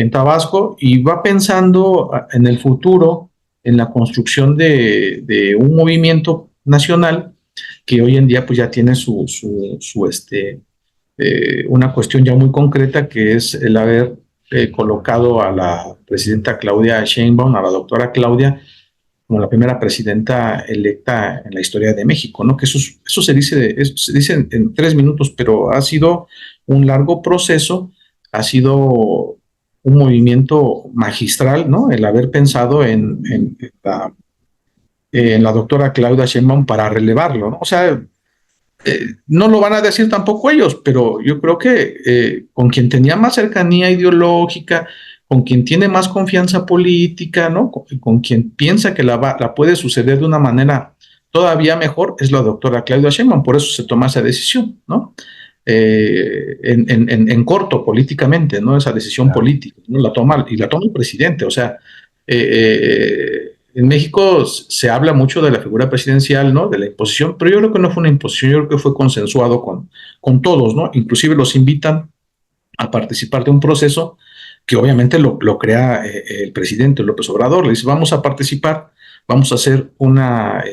[SPEAKER 4] Tabasco, y va pensando en el futuro, en la construcción de un movimiento nacional que hoy en día pues ya tiene una cuestión ya muy concreta, que es el haber colocado a la presidenta Claudia Sheinbaum, a la doctora Claudia, como la primera presidenta electa en la historia de México, ¿no? Que eso se dice en 3 minutos, pero ha sido un largo proceso, ha sido un movimiento magistral, ¿no? El haber pensado en la doctora Claudia Sheinbaum para relevarlo, ¿no? O sea, no lo van a decir tampoco ellos, pero yo creo que con quien tenía más cercanía ideológica, con quien tiene más confianza política, ¿no? Con quien piensa que la puede suceder de una manera todavía mejor, es la doctora Claudia Sheinbaum. Por eso se toma esa decisión, ¿no? En corto políticamente, ¿no? Esa decisión política, ¿no? La toma el presidente. O sea, en México se habla mucho de la figura presidencial, ¿no? De la imposición, pero yo creo que no fue una imposición, yo creo que fue consensuado con todos, ¿no? Inclusive los invitan a participar de un proceso que obviamente lo crea el presidente López Obrador. Le dice, vamos a participar, vamos a hacer una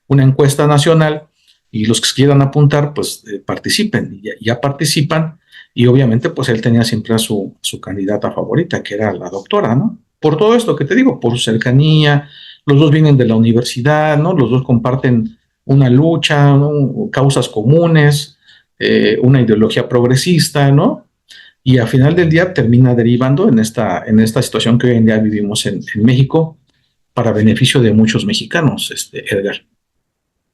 [SPEAKER 4] encuesta nacional, y los que quieran apuntar, pues participen. Y ya participan, y obviamente pues él tenía siempre a su candidata favorita, que era la doctora, ¿no? Por todo esto que te digo, por su cercanía, los dos vienen de la universidad, ¿no? Los dos comparten una lucha, ¿no? Causas comunes, una ideología progresista, ¿no? Y al final del día termina derivando en esta situación que hoy en día vivimos en México, para beneficio de muchos mexicanos, Edgar.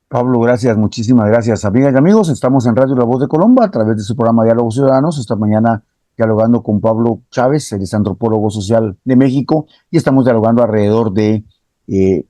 [SPEAKER 3] Pablo, gracias, muchísimas gracias. Amigas y amigos, estamos en Radio La Voz de Colomba a través de su programa Diálogos Ciudadanos. Esta mañana dialogando con Pablo Chávez, él es antropólogo social de México, y estamos dialogando alrededor de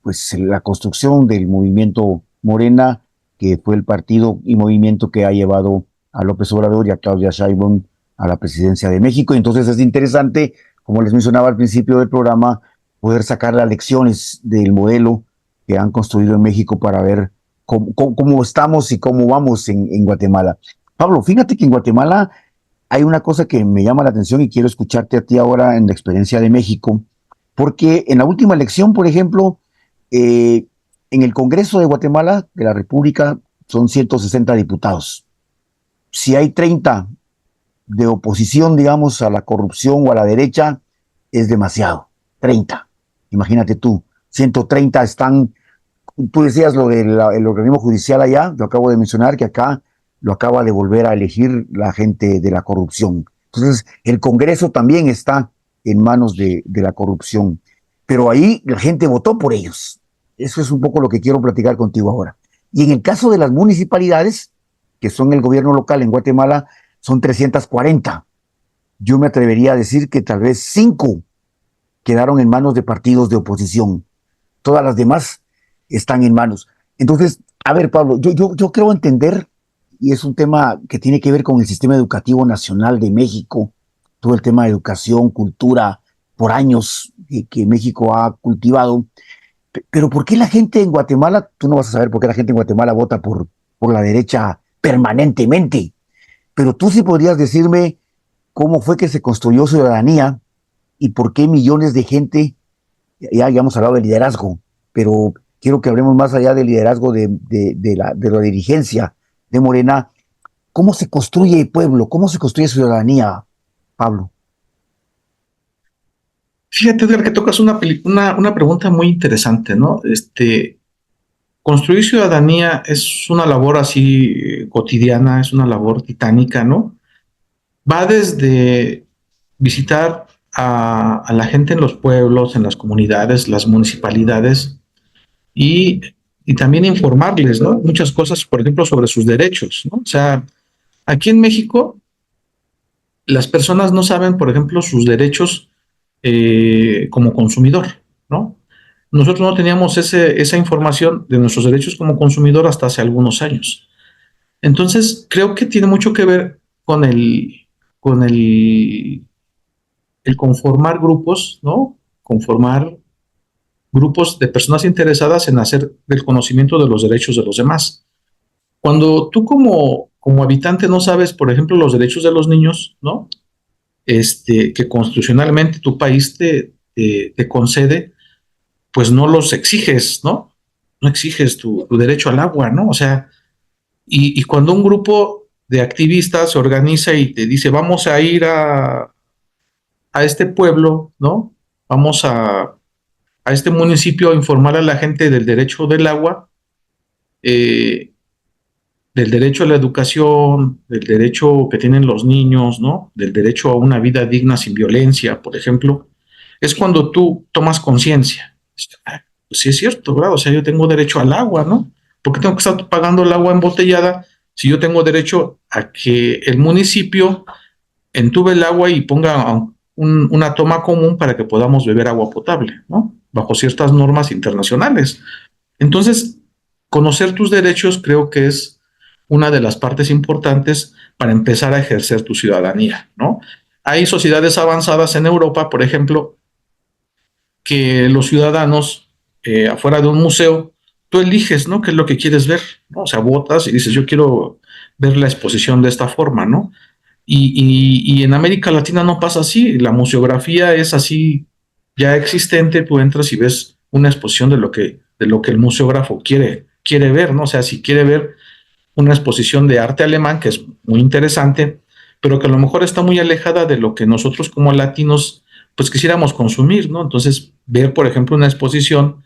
[SPEAKER 3] pues la construcción del movimiento Morena, que fue el partido y movimiento que ha llevado a López Obrador y a Claudia Sheinbaum a la presidencia de México. Entonces es interesante, como les mencionaba al principio del programa, poder sacar las lecciones del modelo que han construido en México para ver cómo estamos y cómo vamos en Guatemala. Pablo, fíjate que en Guatemala hay una cosa que me llama la atención y quiero escucharte a ti ahora en la experiencia de México, porque en la última elección, por ejemplo, en el Congreso de Guatemala, de la República, son 160 diputados. Si hay 30 de oposición, digamos, a la corrupción o a la derecha, es demasiado. 30. Imagínate tú, 130 están. Tú decías lo del organismo judicial allá, lo acabo de mencionar, que acá lo acaba de volver a elegir la gente de la corrupción. Entonces, el Congreso también está en manos de la corrupción, pero ahí la gente votó por ellos. Eso es un poco lo que quiero platicar contigo ahora. Y en el caso de las municipalidades, que son el gobierno local en Guatemala, son 340. Yo me atrevería a decir que tal vez 5 quedaron en manos de partidos de oposición. Todas las demás están en manos. Entonces, a ver, Pablo, yo creo entender, y es un tema que tiene que ver con el sistema educativo nacional de México, todo el tema de educación, cultura, por años que México ha cultivado. Pero ¿por qué la gente en Guatemala, tú no vas a saber por qué la gente en Guatemala vota por la derecha permanentemente, pero tú sí podrías decirme cómo fue que se construyó Ciudadanía y por qué millones de gente, ya hemos hablado de liderazgo, pero quiero que hablemos más allá del liderazgo de la dirigencia de Morena. ¿Cómo se construye el pueblo? ¿Cómo se construye Ciudadanía, Pablo?
[SPEAKER 4] Fíjate, Edgar, que tocas una pregunta muy interesante, ¿no? Construir ciudadanía es una labor así cotidiana, es una labor titánica, ¿no? Va desde visitar a la gente en los pueblos, en las comunidades, las municipalidades y, y también informarles, ¿no? Muchas cosas, por ejemplo, sobre sus derechos, ¿no? O sea, aquí en México las personas no saben, por ejemplo, sus derechos como consumidor, ¿no? Nosotros no teníamos esa información de nuestros derechos como consumidor hasta hace algunos años. Entonces, creo que tiene mucho que ver con el conformar grupos, ¿no? Conformar grupos de personas interesadas en hacer del conocimiento de los derechos de los demás. Cuando tú como habitante no sabes, por ejemplo, los derechos de los niños, ¿no? Que constitucionalmente tu país te concede, pues no los exiges, ¿no? No exiges tu derecho al agua, ¿no? O sea, y cuando un grupo de activistas se organiza y te dice, vamos a ir a este pueblo, ¿no? Vamos a este municipio a informar a la gente del derecho del agua, eh, del derecho a la educación, del derecho que tienen los niños, ¿no? Del derecho a una vida digna sin violencia, por ejemplo, es cuando tú tomas conciencia. Pues sí es cierto, ¿verdad? O sea, yo tengo derecho al agua, ¿no? ¿Por qué tengo que estar pagando el agua embotellada si yo tengo derecho a que el municipio entube el agua y ponga una toma común para que podamos beber agua potable, ¿no? Bajo ciertas normas internacionales. Entonces, conocer tus derechos creo que es una de las partes importantes para empezar a ejercer tu ciudadanía, ¿no? Hay sociedades avanzadas en Europa, por ejemplo, que los ciudadanos afuera de un museo, tú eliges, ¿no? ¿Qué es lo que quieres ver? ¿No? O sea, votas y dices, yo quiero ver la exposición de esta forma, ¿no? Y en América Latina no pasa así, la museografía es así ya existente, tú entras y ves una exposición de lo que el museógrafo quiere ver, ¿no? O sea, si quiere ver una exposición de arte alemán, que es muy interesante, pero que a lo mejor está muy alejada de lo que nosotros como latinos pues quisiéramos consumir, ¿no? Entonces, ver, por ejemplo, una exposición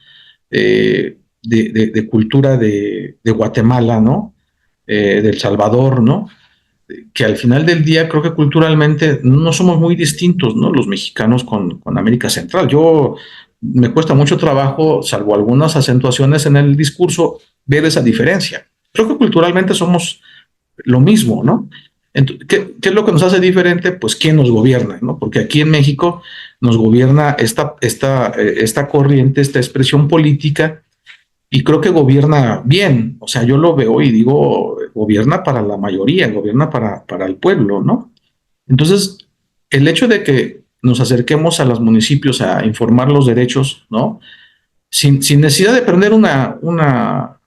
[SPEAKER 4] de cultura de Guatemala, ¿no? De El Salvador, ¿no? Que al final del día creo que culturalmente no somos muy distintos, ¿no? Los mexicanos con América Central. Me cuesta mucho trabajo, salvo algunas acentuaciones en el discurso, ver esa diferencia. Creo que culturalmente somos lo mismo, ¿no? Entonces, ¿qué es lo que nos hace diferente? Pues quién nos gobierna, ¿no? Porque aquí en México nos gobierna esta corriente, esta expresión política, y creo que gobierna bien. O sea, yo lo veo y digo, gobierna para la mayoría, gobierna para el pueblo, ¿no? Entonces, el hecho de que nos acerquemos a los municipios a informar los derechos, ¿no? Sin necesidad de prender una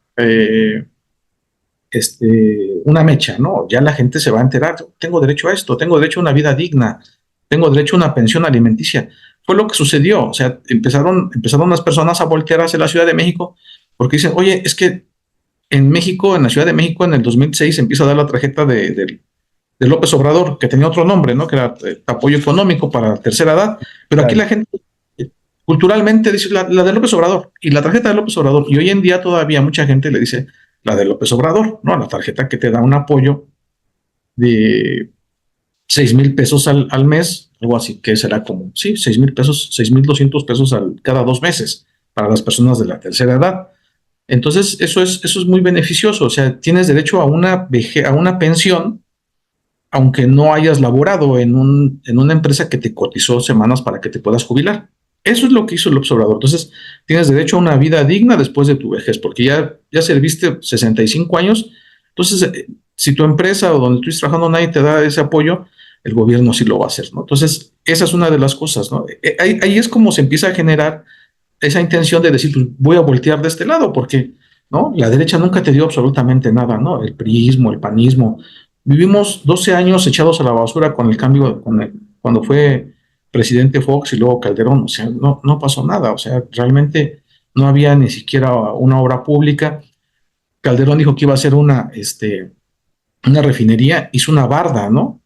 [SPEAKER 4] mecha, ¿no? Ya la gente se va a enterar, tengo derecho a esto, tengo derecho a una vida digna, tengo derecho a una pensión alimenticia. Fue lo que sucedió, o sea, empezaron las personas a voltear hacia la Ciudad de México porque dicen, oye, es que en México, en la Ciudad de México, en el 2006 empieza a dar la tarjeta de López Obrador, que tenía otro nombre, ¿no? Que era apoyo económico para la tercera edad, pero aquí la gente culturalmente dice la de López Obrador y la tarjeta de López Obrador, y hoy en día todavía mucha gente le dice la de López Obrador, ¿no? La tarjeta que te da un apoyo de 6,000 pesos al mes, algo así, que será como, sí, 6,000 pesos, 6,200 pesos cada 2 meses para las personas de la tercera edad. Entonces, eso es muy beneficioso. O sea, tienes derecho a una pensión, aunque no hayas laborado en una empresa que te cotizó semanas para que te puedas jubilar. Eso es lo que hizo el observador. Entonces, tienes derecho a una vida digna después de tu vejez, porque ya serviste 65 años. Entonces, si tu empresa o donde tú estás trabajando nadie te da ese apoyo, el gobierno sí lo va a hacer, ¿no? Entonces, esa es una de las cosas, ¿no? Ahí es como se empieza a generar esa intención de decir, pues voy a voltear de este lado, porque, ¿no? La derecha nunca te dio absolutamente nada, ¿no? El priismo, el panismo. Vivimos 12 años echados a la basura con el cambio, cuando fue presidente Fox y luego Calderón, o sea, no pasó nada, o sea, realmente no había ni siquiera una obra pública. Calderón dijo que iba a hacer una refinería, hizo una barda, ¿no?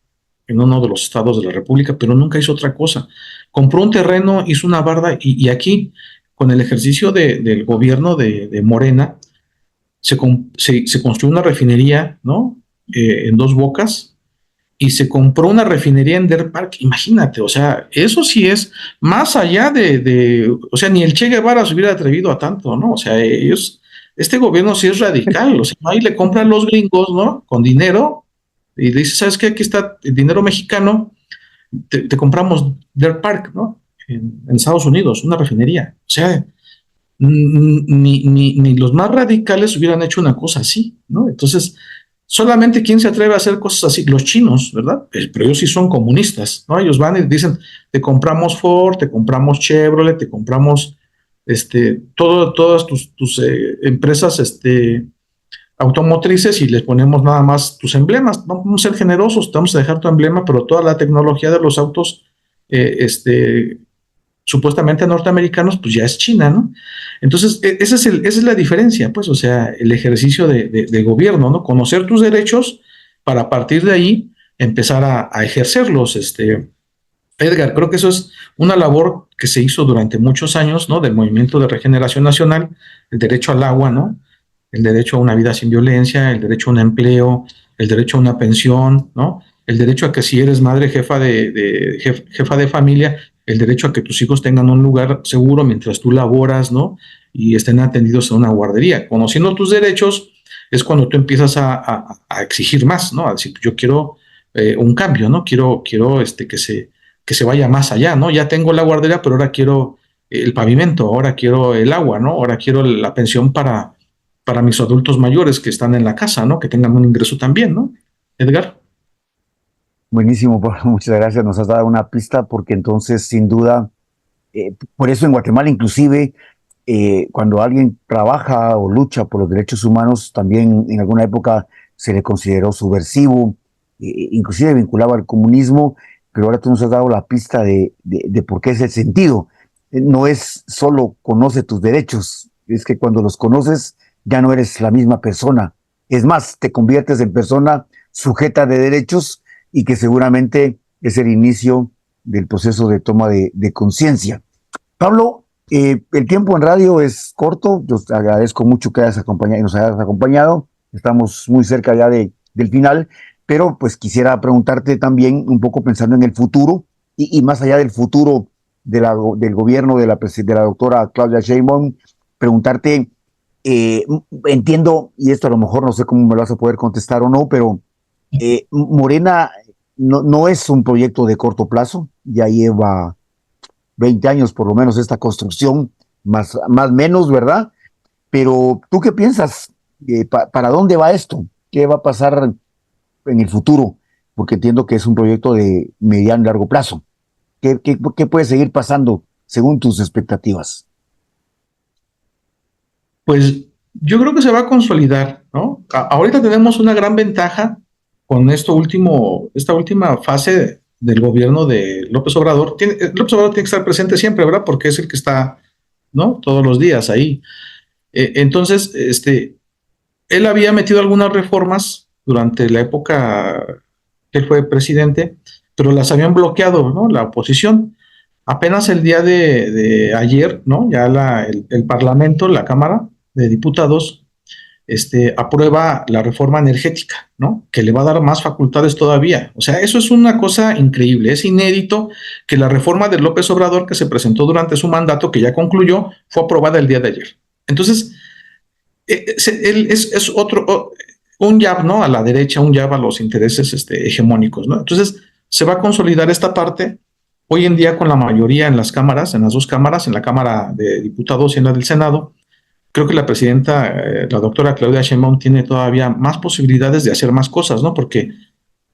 [SPEAKER 4] En uno de los estados de la República, pero nunca hizo otra cosa. Compró un terreno, hizo una barda, y aquí, con el ejercicio del gobierno de Morena, se construyó una refinería, ¿no? En Dos Bocas, y se compró una refinería en Deer Park. Imagínate, o sea, eso sí es más allá o sea, ni el Che Guevara se hubiera atrevido a tanto, ¿no? O sea, este gobierno sí es radical, o sea, ahí le compran los gringos, ¿no? Con dinero, y le dice, ¿sabes qué? Aquí está el dinero mexicano, te compramos Deer Park, ¿no? En Estados Unidos, una refinería. O sea, ni los más radicales hubieran hecho una cosa así, ¿no? Entonces, solamente quién se atreve a hacer cosas así, los chinos, ¿verdad? Pero ellos sí son comunistas, ¿no? Ellos van y dicen, te compramos Ford, te compramos Chevrolet, te compramos todas tus empresas automotrices, y les ponemos nada más tus emblemas. Vamos a ser generosos, te vamos a dejar tu emblema, pero toda la tecnología de los autos supuestamente norteamericanos, pues ya es China, ¿no? Entonces, esa es la diferencia, pues, o sea, el ejercicio de gobierno, ¿no? Conocer tus derechos para a partir de ahí empezar a ejercerlos. Edgar, creo que eso es una labor que se hizo durante muchos años, ¿no? Del Movimiento de Regeneración Nacional, el derecho al agua, ¿no? El derecho a una vida sin violencia, el derecho a un empleo, el derecho a una pensión, ¿no? El derecho a que si eres madre, jefa de familia, el derecho a que tus hijos tengan un lugar seguro mientras tú laboras, ¿no? Y estén atendidos en una guardería. Conociendo tus derechos es cuando tú empiezas a exigir más, ¿no? A decir, yo quiero un cambio, ¿no? Quiero que se vaya más allá, ¿no? Ya tengo la guardería, pero ahora quiero el pavimento, ahora quiero el agua, ¿no? Ahora quiero la pensión para mis adultos mayores que están en la casa, ¿no? Que tengan un ingreso también, ¿no? Edgar.
[SPEAKER 3] Buenísimo, Pablo, muchas gracias. Nos has dado una pista porque entonces, sin duda, por eso en Guatemala inclusive, cuando alguien trabaja o lucha por los derechos humanos, también en alguna época se le consideró subversivo, inclusive vinculado al comunismo, pero ahora tú nos has dado la pista de por qué es el sentido. No es solo conoce tus derechos, es que cuando los conoces ya no eres la misma persona. Es más, te conviertes en persona sujeta de derechos, y que seguramente es el inicio del proceso de toma de conciencia. Pablo, el tiempo en radio es corto. Yo te agradezco mucho que nos hayas acompañado. Estamos muy cerca ya del final, pero pues quisiera preguntarte también, un poco pensando en el futuro, y más allá del futuro del gobierno de la doctora Claudia Sheinbaum, preguntarte, entiendo, y esto a lo mejor no sé cómo me lo vas a poder contestar o no, pero Morena no es un proyecto de corto plazo, ya lleva 20 años por lo menos esta construcción, más menos, ¿verdad? Pero ¿tú qué piensas? ¿Para dónde va esto? ¿Qué va a pasar en el futuro? Porque entiendo que es un proyecto de mediano y largo plazo. ¿Qué puede seguir pasando según tus expectativas?
[SPEAKER 4] Pues yo creo que se va a consolidar, ¿no? Ahorita tenemos una gran ventaja con esta última fase del gobierno de López Obrador. López Obrador tiene que estar presente siempre, ¿verdad? Porque es el que está, ¿no? Todos los días ahí. Entonces, él había metido algunas reformas durante la época que él fue presidente, pero las habían bloqueado, ¿no? La oposición. Apenas el día de ayer, ¿no? Ya el Parlamento, la Cámara de Diputados, aprueba la reforma energética, ¿no? Que le va a dar más facultades todavía. O sea, eso es una cosa increíble. Es inédito que la reforma de López Obrador, que se presentó durante su mandato, que ya concluyó, fue aprobada el día de ayer. Entonces, es un jab, ¿no? A la derecha, un jab a los intereses hegemónicos, ¿no? Entonces, se va a consolidar esta parte. Hoy en día, con la mayoría en las cámaras, en las dos cámaras, en la Cámara de Diputados y en la del Senado, creo que la presidenta, la doctora Claudia Sheinbaum, tiene todavía más posibilidades de hacer más cosas, ¿no? Porque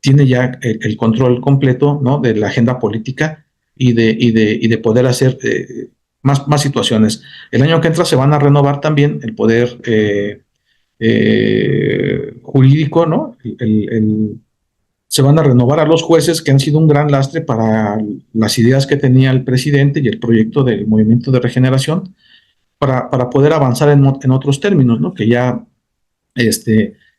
[SPEAKER 4] tiene ya el control completo, ¿no?, de la agenda política y de poder hacer más situaciones. El año que entra se van a renovar también el poder jurídico, ¿no? Se van a renovar a los jueces, que han sido un gran lastre para las ideas que tenía el presidente y el proyecto del Movimiento de Regeneración, para poder avanzar en otros términos, ¿no? Que ya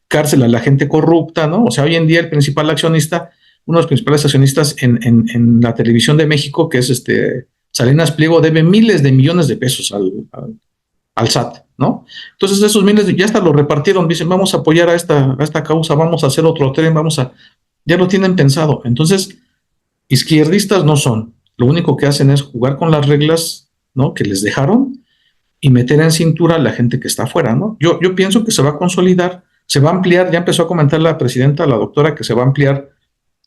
[SPEAKER 4] cárcel a la gente corrupta, ¿no? O sea, hoy en día el principal accionista, uno de los principales accionistas en la televisión de México, que es Salinas Pliego, debe miles de millones de pesos al SAT, ¿no? Entonces esos miles ya hasta lo repartieron, dicen, vamos a apoyar a esta causa, vamos a hacer otro tren, ya lo tienen pensado. Entonces, izquierdistas no son, lo único que hacen es jugar con las reglas, ¿no?, que les dejaron, y meter en cintura a la gente que está afuera, ¿no? Yo pienso que se va a consolidar, se va a ampliar, ya empezó a comentar la presidenta, la doctora, que se va a ampliar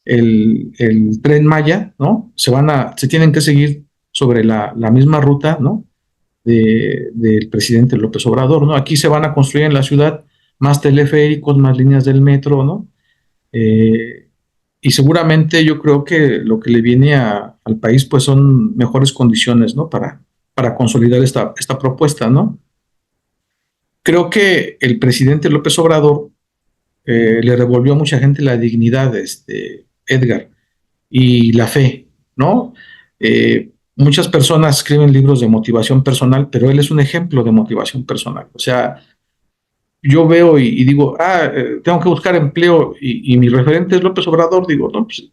[SPEAKER 4] el Tren Maya, ¿no? Se tienen que seguir sobre la misma ruta, ¿no?, del presidente López Obrador, ¿no? Aquí se van a construir en la ciudad más teleféricos, más líneas del metro, ¿no? Y seguramente yo creo que lo que le viene al país pues son mejores condiciones, ¿no?, para consolidar esta propuesta, ¿no? Creo que el presidente López Obrador le revolvió a mucha gente la dignidad, Edgar, y la fe, ¿no? Muchas personas escriben libros de motivación personal, pero él es un ejemplo de motivación personal. O sea, yo veo y digo, tengo que buscar empleo, y mi referente es López Obrador. Digo, no, pues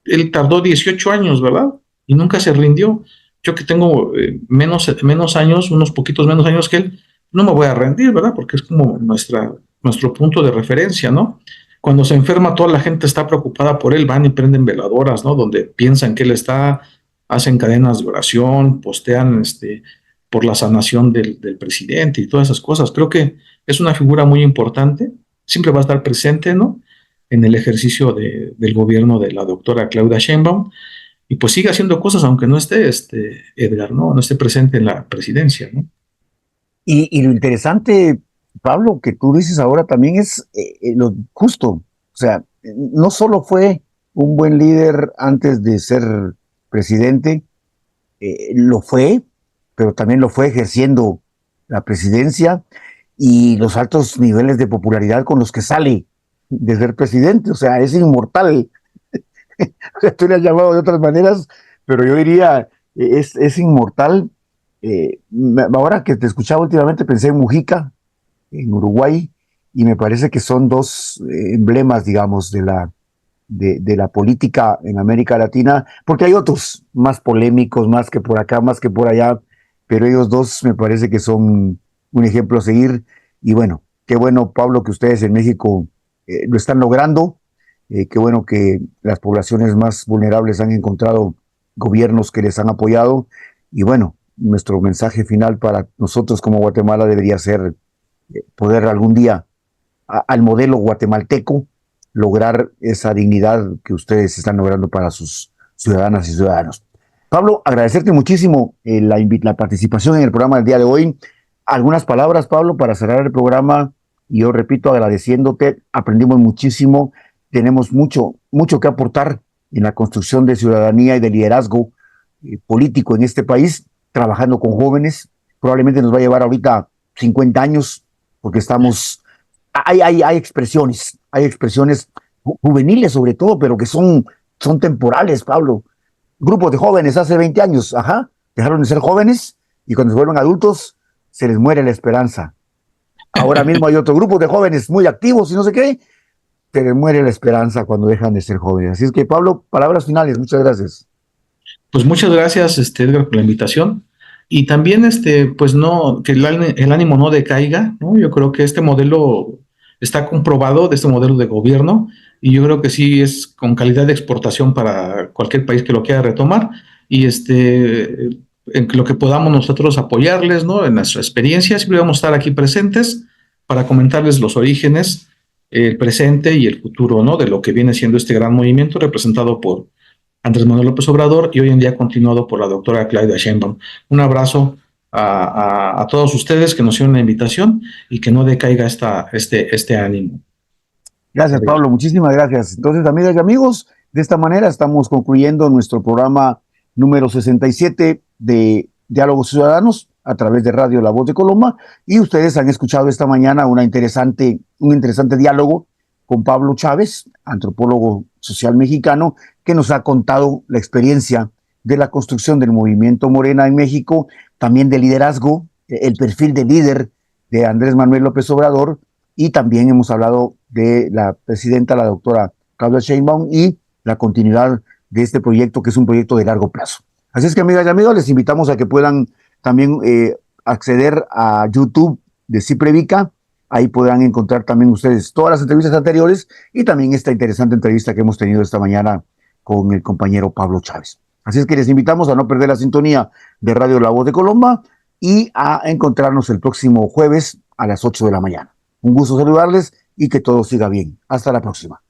[SPEAKER 4] él tardó 18 años, ¿verdad? Y nunca se rindió. Yo que tengo menos años, unos poquitos menos años que él, no me voy a rendir, ¿verdad? Porque es como nuestro punto de referencia, ¿no? Cuando se enferma, toda la gente está preocupada por él, van y prenden veladoras, ¿no?, donde piensan que él está, hacen cadenas de oración, postean por la sanación del presidente y todas esas cosas. Creo que es una figura muy importante, siempre va a estar presente, ¿no?, en el ejercicio del gobierno de la doctora Claudia Sheinbaum, y pues sigue haciendo cosas aunque no esté Edgar, ¿no?, no esté presente en la presidencia, ¿no?
[SPEAKER 3] Y lo interesante, Pablo, que tú dices ahora también es lo justo. O sea, no solo fue un buen líder antes de ser presidente, lo fue, pero también lo fue ejerciendo la presidencia y los altos niveles de popularidad con los que sale de ser presidente. O sea, es inmortal. Tú le has llamado de otras maneras, pero yo diría, es inmortal. Ahora que te escuchaba últimamente pensé en Mujica, en Uruguay, y me parece que son dos emblemas, digamos, de la política en América Latina, porque hay otros más polémicos, más que por acá, más que por allá, pero ellos dos me parece que son un ejemplo a seguir. Y bueno, qué bueno, Pablo, que ustedes en México lo están logrando. Qué bueno que las poblaciones más vulnerables han encontrado gobiernos que les han apoyado. Y bueno, nuestro mensaje final para nosotros como Guatemala debería ser poder algún día al modelo guatemalteco lograr esa dignidad que ustedes están logrando para sus ciudadanas y ciudadanos. Pablo, agradecerte muchísimo la participación en el programa del día de hoy. Algunas palabras, Pablo, para cerrar el programa. Y yo repito, agradeciéndote, aprendimos muchísimo, tenemos mucho que aportar en la construcción de ciudadanía y de liderazgo político en este país, trabajando con jóvenes. Probablemente nos va a llevar ahorita 50 años, porque hay expresiones juveniles sobre todo, pero que son temporales, Pablo. Grupos de jóvenes hace 20 años, dejaron de ser jóvenes, y cuando se vuelven adultos, se les muere la esperanza. Ahora mismo hay otro grupo de jóvenes muy activos y no sé qué, se les muere la esperanza cuando dejan de ser jóvenes. Así es que, Pablo, palabras finales, muchas gracias.
[SPEAKER 4] Pues muchas gracias, Edgar, por la invitación. Y también, pues no, que el ánimo no decaiga, ¿no? Yo creo que este modelo está comprobado, de este modelo de gobierno, y yo creo que sí es con calidad de exportación para cualquier país que lo quiera retomar, y en lo que podamos nosotros apoyarles, ¿no?, en nuestra experiencia. Siempre vamos a estar aquí presentes para comentarles los orígenes, el presente y el futuro, ¿no?, de lo que viene siendo este gran movimiento representado por Andrés Manuel López Obrador y hoy en día continuado por la doctora Claudia Sheinbaum. Un abrazo a todos ustedes que nos hicieron la invitación y que no decaiga este ánimo.
[SPEAKER 3] Gracias, Pablo. Muchísimas gracias. Entonces, amigas y amigos, de esta manera estamos concluyendo nuestro programa número 67 de Diálogos Ciudadanos a través de Radio La Voz de Coloma. Y ustedes han escuchado esta mañana un interesante diálogo con Pablo Chávez, antropólogo social mexicano, que nos ha contado la experiencia de la construcción del movimiento Morena en México, también de liderazgo, el perfil de líder de Andrés Manuel López Obrador, y también hemos hablado de la presidenta, la doctora Claudia Sheinbaum, y la continuidad de este proyecto, que es un proyecto de largo plazo. Así es que, amigas y amigos, les invitamos a que puedan también acceder a YouTube de Ciprevica. Ahí podrán encontrar también ustedes todas las entrevistas anteriores y también esta interesante entrevista que hemos tenido esta mañana con el compañero Pablo Chávez. Así es que les invitamos a no perder la sintonía de Radio La Voz de Coloma y a encontrarnos el próximo jueves a las 8 de la mañana. Un gusto saludarles y que todo siga bien. Hasta la próxima.